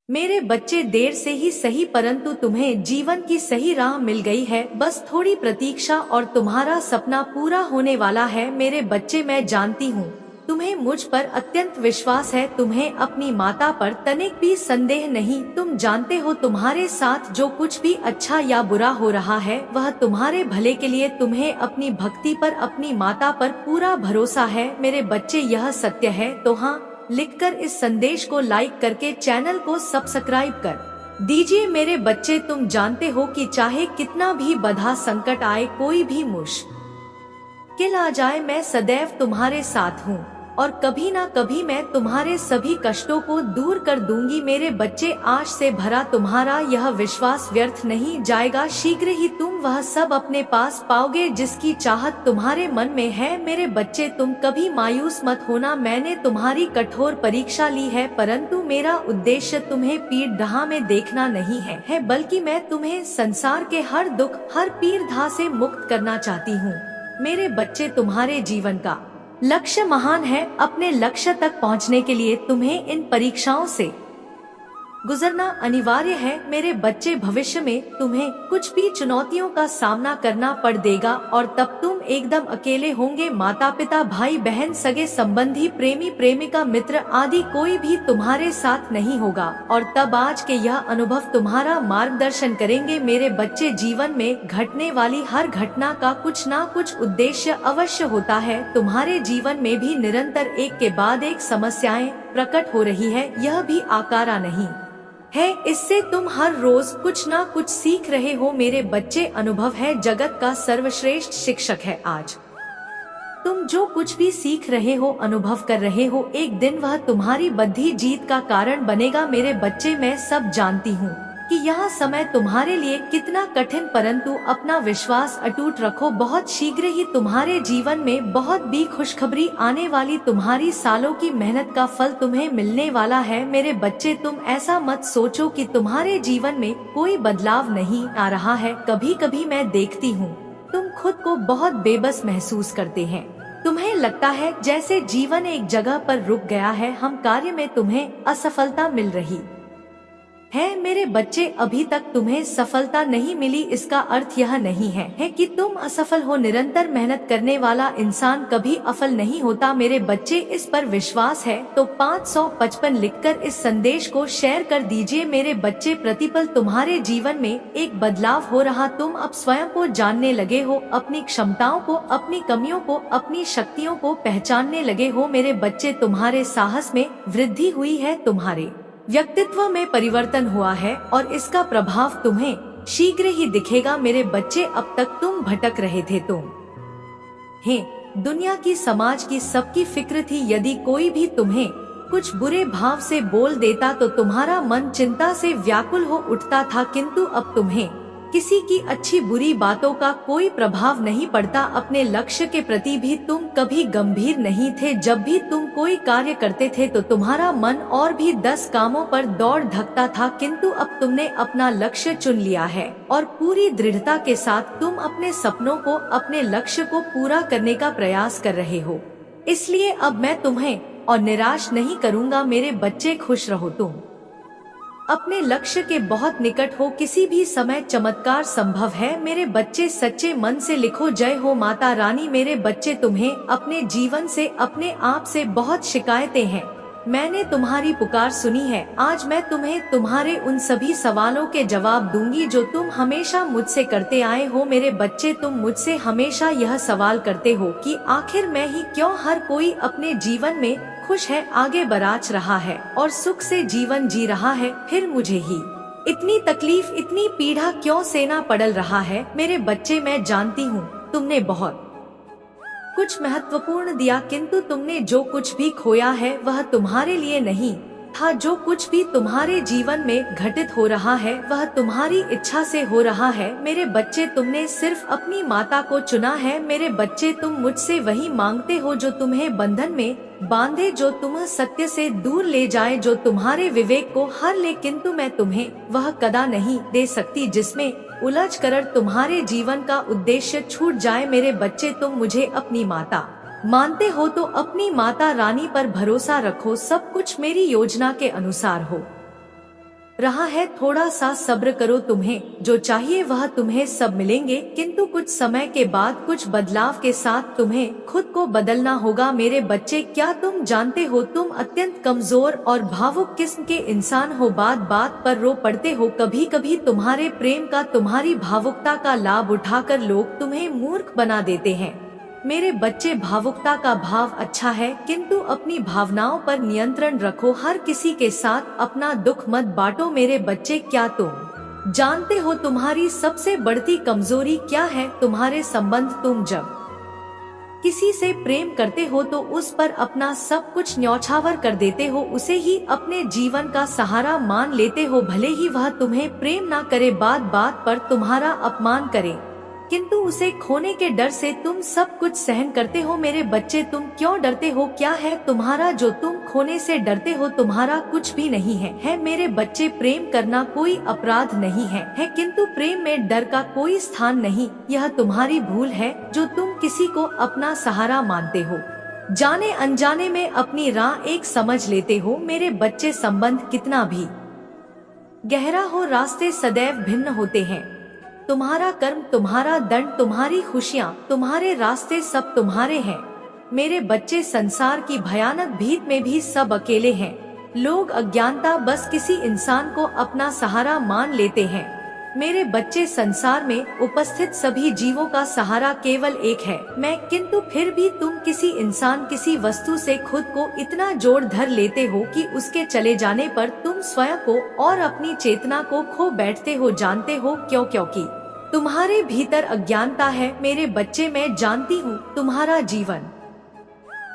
मेरे बच्चे देर से ही सही परंतु तुम्हें जीवन की सही राह मिल गई है। बस थोड़ी प्रतीक्षा और तुम्हारा सपना पूरा होने वाला है। मेरे बच्चे मैं जानती हूँ तुम्हें मुझ पर अत्यंत विश्वास है, तुम्हें अपनी माता पर तनिक भी संदेह नहीं। तुम जानते हो तुम्हारे साथ जो कुछ भी अच्छा या बुरा हो रहा है वह तुम्हारे भले के लिए। तुम्हें अपनी भक्ति पर, अपनी माता पर पूरा भरोसा है। मेरे बच्चे यह सत्य है तो हाँ लिखकर इस संदेश को लाइक करके चैनल को सब्सक्राइब कर दीजिए। मेरे बच्चे तुम जानते हो कि चाहे कितना भी बाधा संकट आए, कोई भी मुश्किल आ जाए, मैं सदैव तुम्हारे साथ हूँ और कभी ना कभी मैं तुम्हारे सभी कष्टों को दूर कर दूंगी। मेरे बच्चे आश से भरा तुम्हारा यह विश्वास व्यर्थ नहीं जाएगा। शीघ्र ही तुम वह सब अपने पास पाओगे जिसकी चाहत तुम्हारे मन में है। मेरे बच्चे तुम कभी मायूस मत होना। मैंने तुम्हारी कठोर परीक्षा ली है परंतु मेरा उद्देश्य तुम्हें पीड़ाहा में देखना नहीं है बल्कि मैं तुम्हें संसार के हर दुख, हर पीड़ा से मुक्त करना चाहती हूँ। मेरे बच्चे तुम्हारे जीवन का लक्ष्य महान है। अपने लक्ष्य तक पहुंचने के लिए तुम्हें इन परीक्षाओं से गुजरना अनिवार्य है। मेरे बच्चे भविष्य में तुम्हें कुछ भी चुनौतियों का सामना करना पड़ देगा और तब तुम एकदम अकेले होंगे। माता पिता, भाई बहन, सगे संबंधी, प्रेमी प्रेमिका, मित्र आदि कोई भी तुम्हारे साथ नहीं होगा और तब आज के यह अनुभव तुम्हारा मार्गदर्शन करेंगे। मेरे बच्चे जीवन में घटने वाली हर घटना का कुछ ना कुछ उद्देश्य अवश्य होता है। तुम्हारे जीवन में भी निरंतर एक के बाद एक समस्याएं प्रकट हो रही है, यह भी आकारा नहीं है। इससे तुम हर रोज कुछ ना कुछ सीख रहे हो। मेरे बच्चे अनुभव है जगत का सर्वश्रेष्ठ शिक्षक है। आज तुम जो कुछ भी सीख रहे हो, अनुभव कर रहे हो, एक दिन वह तुम्हारी बद्धी जीत का कारण बनेगा। मेरे बच्चे मैं सब जानती हूँ कि यह समय तुम्हारे लिए कितना कठिन, परंतु अपना विश्वास अटूट रखो। बहुत शीघ्र ही तुम्हारे जीवन में बहुत भी खुशखबरी आने वाली। तुम्हारी सालों की मेहनत का फल तुम्हें मिलने वाला है। मेरे बच्चे तुम ऐसा मत सोचो कि तुम्हारे जीवन में कोई बदलाव नहीं आ रहा है। कभी कभी मैं देखती हूँ तुम खुद को बहुत बेबस महसूस करते हैं। तुम्हें लगता है जैसे जीवन एक जगह पर रुक गया है। हम कार्य में तुम्हें असफलता मिल रही है। मेरे बच्चे अभी तक तुम्हें सफलता नहीं मिली, इसका अर्थ यह नहीं है कि तुम असफल हो। निरंतर मेहनत करने वाला इंसान कभी असफल नहीं होता। मेरे बच्चे इस पर विश्वास है तो 555 लिखकर इस संदेश को शेयर कर दीजिए। मेरे बच्चे प्रतिपल तुम्हारे जीवन में एक बदलाव हो रहा। तुम अब स्वयं को जानने लगे हो, अपनी क्षमताओं को, अपनी कमियों को, अपनी शक्तियों को पहचानने लगे हो। मेरे बच्चे तुम्हारे साहस में वृद्धि हुई है, तुम्हारे व्यक्तित्व में परिवर्तन हुआ है और इसका प्रभाव तुम्हें शीघ्र ही दिखेगा। मेरे बच्चे अब तक तुम भटक रहे थे, दुनिया की, समाज की, सबकी फिक्र थी। यदि कोई भी तुम्हें कुछ बुरे भाव से बोल देता तो तुम्हारा मन चिंता से व्याकुल हो उठता था, किंतु अब तुम्हें किसी की अच्छी बुरी बातों का कोई प्रभाव नहीं पड़ता। अपने लक्ष्य के प्रति भी तुम कभी गंभीर नहीं थे। जब भी तुम कोई कार्य करते थे तो तुम्हारा मन और भी 10 कामों पर दौड़ धकता था, किंतु अब तुमने अपना लक्ष्य चुन लिया है और पूरी दृढ़ता के साथ तुम अपने सपनों को, अपने लक्ष्य को पूरा करने का प्रयास कर रहे हो। इसलिए अब मैं तुम्हें और निराश नहीं करूँगा। मेरे बच्चे खुश रहो, तुम अपने लक्ष्य के बहुत निकट हो। किसी भी समय चमत्कार संभव है। मेरे बच्चे सच्चे मन से लिखो, जय हो माता रानी। मेरे बच्चे तुम्हें अपने जीवन से, अपने आप से बहुत शिकायतें हैं। मैंने तुम्हारी पुकार सुनी है। आज मैं तुम्हें तुम्हारे उन सभी सवालों के जवाब दूंगी जो तुम हमेशा मुझसे करते आए हो। मेरे बच्चे तुम मुझसे हमेशा यह सवाल करते हो कि आखिर मैं ही क्यों? हर कोई अपने जीवन में खुश है, आगे बढ़ रहा है और सुख से जीवन जी रहा है, फिर मुझे ही इतनी तकलीफ, इतनी पीड़ा क्यों सहना पड़ रहा है? मेरे बच्चे मैं जानती हूँ तुमने बहुत कुछ महत्वपूर्ण दिया, किंतु तुमने जो कुछ भी खोया है वह तुम्हारे लिए नहीं था। जो कुछ भी तुम्हारे जीवन में घटित हो रहा है वह तुम्हारी इच्छा से हो रहा है। मेरे बच्चे तुमने सिर्फ अपनी माता को चुना है। मेरे बच्चे तुम मुझसे वही मांगते हो जो तुम्हें बंधन में बांधे, जो तुम्हें सत्य से दूर ले जाए, जो तुम्हारे विवेक को हर ले, किंतु मैं तुम्हें वह कदा नहीं दे सकती जिसमें उलझ कर तुम्हारे जीवन का उद्देश्य छूट जाए। मेरे बच्चे तुम मुझे अपनी माता मानते हो तो अपनी माता रानी पर भरोसा रखो, सब कुछ मेरी योजना के अनुसार हो। रहा है, थोड़ा सा सब्र करो, तुम्हें जो चाहिए वह तुम्हें सब मिलेंगे, किंतु कुछ समय के बाद कुछ बदलाव के साथ तुम्हें खुद को बदलना होगा। मेरे बच्चे, क्या तुम जानते हो तुम अत्यंत कमजोर और भावुक किस्म के इंसान हो, बात बात पर रो पड़ते हो। कभी कभी तुम्हारे प्रेम का, तुम्हारी भावुकता का लाभ उठाकर लोग तुम्हें मूर्ख बना देते हैं। मेरे बच्चे, भावुकता का भाव अच्छा है, किंतु अपनी भावनाओं पर नियंत्रण रखो। हर किसी के साथ अपना दुख मत बांटो। मेरे बच्चे, क्या तुम जानते हो तुम्हारी सबसे बढ़ती कमजोरी क्या है? तुम्हारे संबंध। तुम जब किसी से प्रेम करते हो तो उस पर अपना सब कुछ न्यौछावर कर देते हो, उसे ही अपने जीवन का सहारा मान लेते हो, भले ही वह तुम्हें प्रेम ना करे, बात बात पर तुम्हारा अपमान करे, किंतु उसे खोने के डर से तुम सब कुछ सहन करते हो। मेरे बच्चे, तुम क्यों डरते हो? क्या है तुम्हारा जो तुम खोने से डरते हो? तुम्हारा कुछ भी नहीं है। मेरे बच्चे, प्रेम करना कोई अपराध नहीं है, किंतु प्रेम में डर का कोई स्थान नहीं। यह तुम्हारी भूल है जो तुम किसी को अपना सहारा मानते हो, जाने अनजाने में अपनी राह एक समझ लेते हो। मेरे बच्चे, संबंध कितना भी गहरा हो, रास्ते सदैव भिन्न होते हैं। तुम्हारा कर्म, तुम्हारा दंड, तुम्हारी खुशियाँ, तुम्हारे रास्ते सब तुम्हारे हैं। मेरे बच्चे, संसार की भयानक भीत में भी सब अकेले हैं। लोग अज्ञानता बस किसी इंसान को अपना सहारा मान लेते हैं। मेरे बच्चे, संसार में उपस्थित सभी जीवों का सहारा केवल एक है, मैं, किंतु फिर भी तुम किसी इंसान, किसी वस्तु से खुद को इतना जोड़ धर लेते हो कि उसके चले जाने पर तुम स्वयं को और अपनी चेतना को खो बैठते हो। जानते हो क्यों? क्योंकि तुम्हारे भीतर अज्ञानता है। मेरे बच्चे, मैं जानती हूँ तुम्हारा जीवन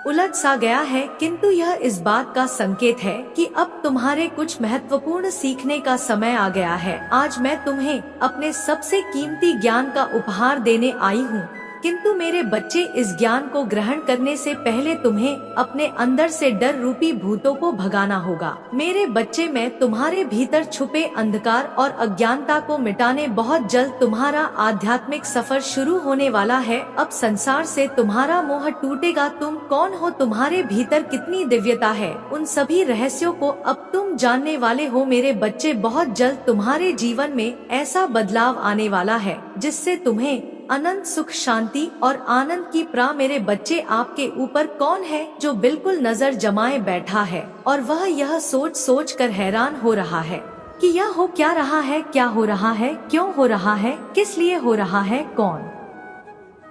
उलझ सा गया है, किंतु यह इस बात का संकेत है कि अब तुम्हारे कुछ महत्वपूर्ण सीखने का समय आ गया है। आज मैं तुम्हें अपने सबसे कीमती ज्ञान का उपहार देने आई हूँ, किंतु मेरे बच्चे, इस ज्ञान को ग्रहण करने से पहले तुम्हें अपने अंदर से डर रूपी भूतों को भगाना होगा। मेरे बच्चे, मैं तुम्हारे भीतर छुपे अंधकार और अज्ञानता को मिटाने बहुत जल्द तुम्हारा आध्यात्मिक सफर शुरू होने वाला है। अब संसार से तुम्हारा मोह टूटेगा। तुम कौन हो, तुम्हारे भीतर कितनी दिव्यता है, उन सभी रहस्यों को अब तुम जानने वाले हो। मेरे बच्चे, बहुत जल्द तुम्हारे जीवन में ऐसा बदलाव आने वाला है जिससे तुम्हें अनंत सुख, शांति और आनंद की मेरे बच्चे, आपके ऊपर कौन है जो बिल्कुल नजर जमाए बैठा है और वह यह सोच सोच कर हैरान हो रहा है कि यह हो क्या रहा है, क्या हो रहा है, क्यों हो रहा है, किस लिए हो रहा है, कौन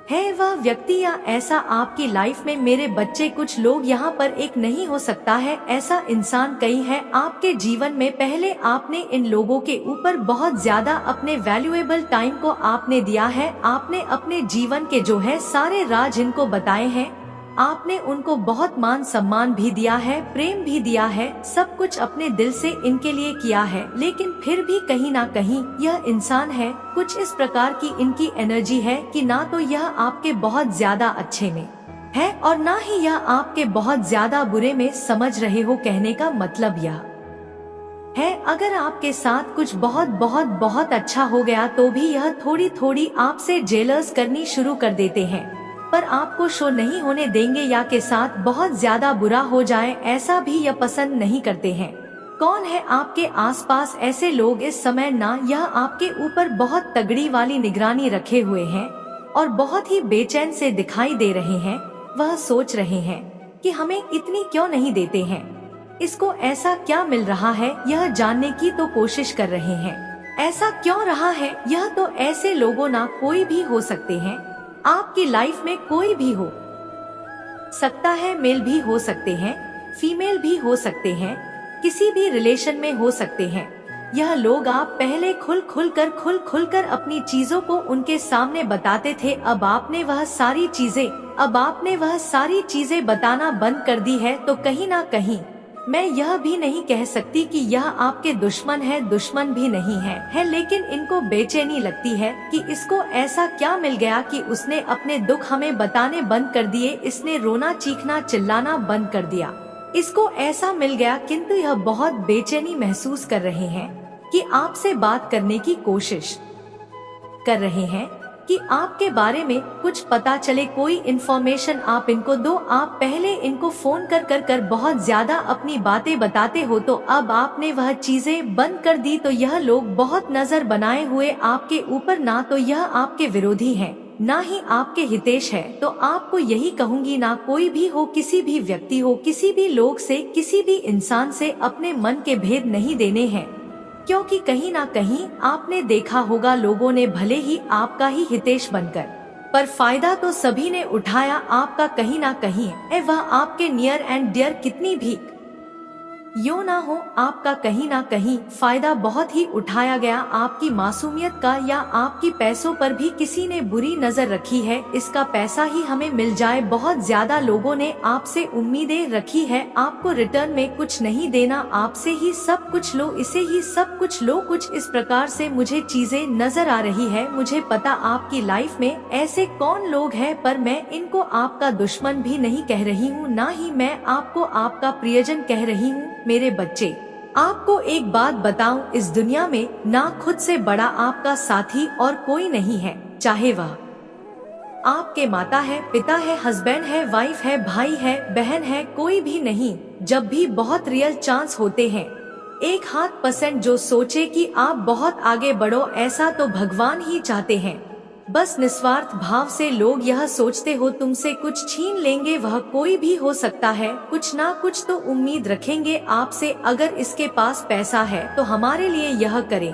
है वह व्यक्ति या ऐसा आपकी लाइफ में? मेरे बच्चे, कुछ लोग यहाँ पर एक नहीं हो सकता है, ऐसा इंसान कई है आपके जीवन में। पहले आपने इन लोगों के ऊपर बहुत ज्यादा अपने वैल्यूएबल टाइम को आपने दिया है। आपने अपने जीवन के जो है सारे राज इनको बताए हैं। आपने उनको बहुत मान सम्मान भी दिया है, प्रेम भी दिया है, सब कुछ अपने दिल से इनके लिए किया है, लेकिन फिर भी कहीं ना कहीं यह इंसान है कुछ इस प्रकार की इनकी एनर्जी है कि ना तो यह आपके बहुत ज्यादा अच्छे में है और ना ही यह आपके बहुत ज्यादा बुरे में समझ रहे हो। कहने का मतलब यह है, अगर आपके साथ कुछ बहुत बहुत बहुत अच्छा हो गया तो भी यह थोड़ी थोड़ी आपसे जेलस करनी शुरू कर देते हैं, पर आपको शो नहीं होने देंगे या के साथ बहुत ज्यादा बुरा हो जाए, ऐसा भी यह पसंद नहीं करते हैं। कौन है आपके आसपास ऐसे लोग इस समय? ना यह आपके ऊपर बहुत तगड़ी वाली निगरानी रखे हुए हैं और बहुत ही बेचैन से दिखाई दे रहे हैं। वह सोच रहे हैं कि हमें इतनी क्यों नहीं देते हैं, इसको ऐसा क्या मिल रहा है, यह जानने की तो कोशिश कर रहे हैं। ऐसा क्यों रहा है? यह तो ऐसे लोगों ना कोई भी हो सकते हैं, आपकी लाइफ में कोई भी हो सकता है, मेल भी हो सकते हैं, फीमेल भी हो सकते हैं, किसी भी रिलेशन में हो सकते हैं। यह लोग आप पहले खुल खुल कर अपनी चीजों को उनके सामने बताते थे, अब आपने वह सारी चीजें बताना बंद कर दी है। तो कहीं ना कहीं मैं यह भी नहीं कह सकती कि यह आपके दुश्मन है, दुश्मन भी नहीं है, लेकिन इनको बेचैनी लगती है कि इसको ऐसा क्या मिल गया कि उसने अपने दुख हमें बताने बंद कर दिए, इसने रोना चीखना चिल्लाना बंद कर दिया, इसको ऐसा मिल गया। किंतु यह बहुत बेचैनी महसूस कर रहे हैं कि आपसे बात करने की कोशिश कर रहे हैं, कि आपके बारे में कुछ पता चले, कोई इन्फॉर्मेशन आप इनको दो। आप पहले इनको फोन कर बहुत ज्यादा अपनी बातें बताते हो, तो अब आपने वह चीजें बंद कर दी, तो यह लोग बहुत नजर बनाए हुए आपके ऊपर, ना तो यह आपके विरोधी हैं, ना ही आपके हितेश है। तो आपको यही कहूंगी, ना कोई भी हो, किसी भी व्यक्ति हो, किसी भी लोग से, किसी भी इंसान से अपने मन के भेद नहीं देने हैं, क्योंकि कहीं ना कहीं आपने देखा होगा लोगों ने भले ही आपका ही हितेश बनकर, पर फायदा तो सभी ने उठाया आपका कहीं ना कहीं, वह आपके नियर एंड डियर कितनी भी यो ना हो, आपका कहीं ना कहीं फायदा बहुत ही उठाया गया। आपकी मासूमियत का या आपकी पैसों पर भी किसी ने बुरी नजर रखी है, इसका पैसा ही हमें मिल जाए। बहुत ज्यादा लोगों ने आपसे उम्मीदें रखी है, आपको रिटर्न में कुछ नहीं देना, आपसे ही सब कुछ लो, इसे ही सब कुछ लो, कुछ इस प्रकार से मुझे चीजें नजर आ रही है। मुझे पता आपकी लाइफ में ऐसे कौन लोग हैं, पर मैं इनको आपका दुश्मन भी नहीं कह रही हूँ, ना ही मैं आपको आपका प्रियजन कह रही हूँ। मेरे बच्चे, आपको एक बात बताऊं, इस दुनिया में ना खुद से बड़ा आपका साथी और कोई नहीं है, चाहे वह आपके माता है, पिता है, हस्बैंड है, वाइफ है, भाई है, बहन है, कोई भी नहीं। जब भी बहुत रियल चांस होते हैं, 1% जो सोचे कि आप बहुत आगे बढ़ो, ऐसा तो भगवान ही चाहते हैं। बस निस्वार्थ भाव से लोग यह सोचते हो तुमसे कुछ छीन लेंगे, वह कोई भी हो सकता है, कुछ ना कुछ तो उम्मीद रखेंगे आपसे। अगर इसके पास पैसा है तो हमारे लिए यह करें।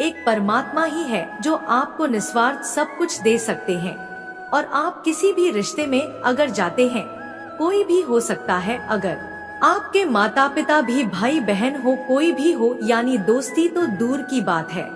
एक परमात्मा ही है जो आपको निस्वार्थ सब कुछ दे सकते हैं। और आप किसी भी रिश्ते में अगर जाते हैं, कोई भी हो सकता है, अगर आपके माता पिता भी, भाई बहन हो, कोई भी हो, यानी दोस्ती तो दूर की बात है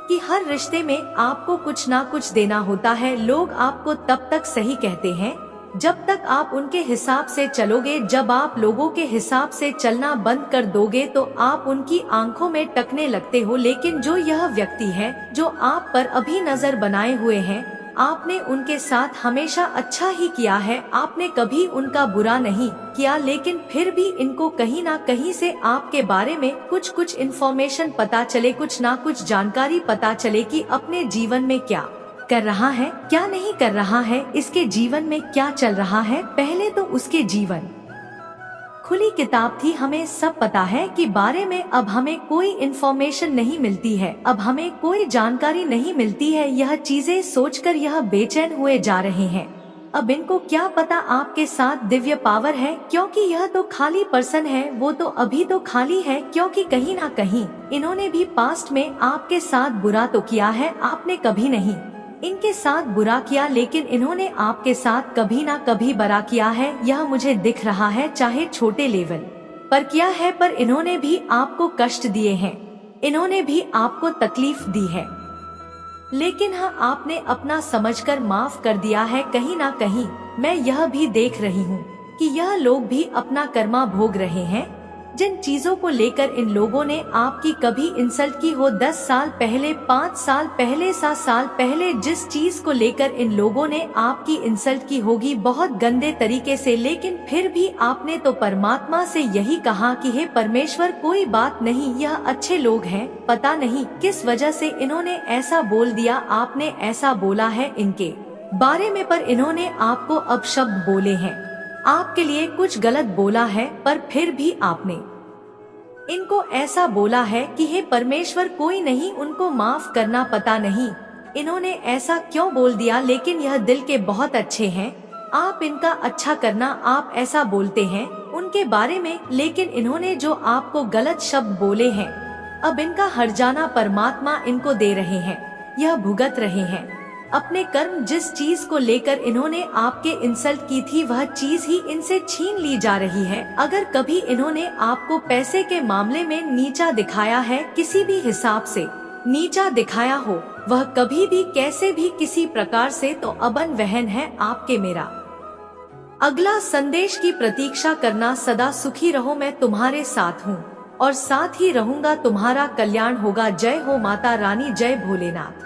कि हर रिश्ते में आपको कुछ ना कुछ देना होता है। लोग आपको तब तक सही कहते हैं जब तक आप उनके हिसाब से चलोगे। जब आप लोगों के हिसाब से चलना बंद कर दोगे तो आप उनकी आंखों में टकने लगते हो। लेकिन जो यह व्यक्ति है जो आप पर अभी नजर बनाए हुए हैं, आपने उनके साथ हमेशा अच्छा ही किया है, आपने कभी उनका बुरा नहीं किया, लेकिन फिर भी इनको कहीं ना कहीं से आपके बारे में कुछ इन्फॉर्मेशन पता चले, कुछ ना कुछ जानकारी पता चले कि अपने जीवन में क्या कर रहा है, क्या नहीं कर रहा है, इसके जीवन में क्या चल रहा है। पहले तो उसके जीवन खुली किताब थी, हमें सब पता है कि बारे में अब हमें कोई इन्फॉर्मेशन नहीं मिलती है, अब हमें कोई जानकारी नहीं मिलती है। यह चीजें सोचकर यह बेचैन हुए जा रहे हैं। अब इनको क्या पता आपके साथ दिव्य पावर है, क्योंकि यह तो खाली पर्सन है, वो तो अभी तो खाली है, क्योंकि कहीं ना कहीं इन्होंने भी पास्ट में आपके साथ बुरा तो किया है, आपने कभी नहीं इनके साथ बुरा किया, लेकिन इन्होंने आपके साथ कभी ना कभी बुरा किया है, यह मुझे दिख रहा है। चाहे छोटे लेवल पर किया है, पर इन्होंने भी आपको कष्ट दिए हैं, इन्होंने भी आपको तकलीफ दी है, लेकिन हाँ, आपने अपना समझकर माफ कर दिया है। कहीं ना कहीं मैं यह भी देख रही हूँ कि यह लोग भी अपना कर्मा भोग रहे हैं। जिन चीजों को लेकर इन लोगों ने आपकी कभी इंसल्ट की हो, 10 साल पहले, 5 साल पहले, 7 साल पहले, जिस चीज को लेकर इन लोगों ने आपकी इंसल्ट की होगी बहुत गंदे तरीके से, लेकिन फिर भी आपने तो परमात्मा से यही कहा कि हे परमेश्वर, कोई बात नहीं, यह अच्छे लोग हैं, पता नहीं किस वजह से इन्होंने ऐसा बोल दिया, आपने ऐसा बोला है इनके बारे में, पर इन्होंने आपको अपशब्द बोले हैं, आपके लिए कुछ गलत बोला है, पर फिर भी आपने इनको ऐसा बोला है कि हे परमेश्वर, कोई नहीं, उनको माफ करना। पता नहीं इन्होंने ऐसा क्यों बोल दिया, लेकिन यह दिल के बहुत अच्छे हैं, आप इनका अच्छा करना, आप ऐसा बोलते हैं उनके बारे में, लेकिन इन्होंने जो आपको गलत शब्द बोले हैं, अब इनका हट जाना परमात्मा इनको दे रहे हैं, यह भुगत रहे हैं अपने कर्म। जिस चीज को लेकर इन्होंने आपके इंसल्ट की थी, वह चीज ही इनसे छीन ली जा रही है। अगर कभी इन्होंने आपको पैसे के मामले में नीचा दिखाया है, किसी भी हिसाब से नीचा दिखाया हो, वह कभी भी कैसे भी किसी प्रकार से तो अबन वहन है आपके। मेरा अगला संदेश की प्रतीक्षा करना। सदा सुखी रहो, मैं तुम्हारे साथ हूँ और साथ ही रहूंगा, तुम्हारा कल्याण होगा। जय हो माता रानी, जय भोलेनाथ।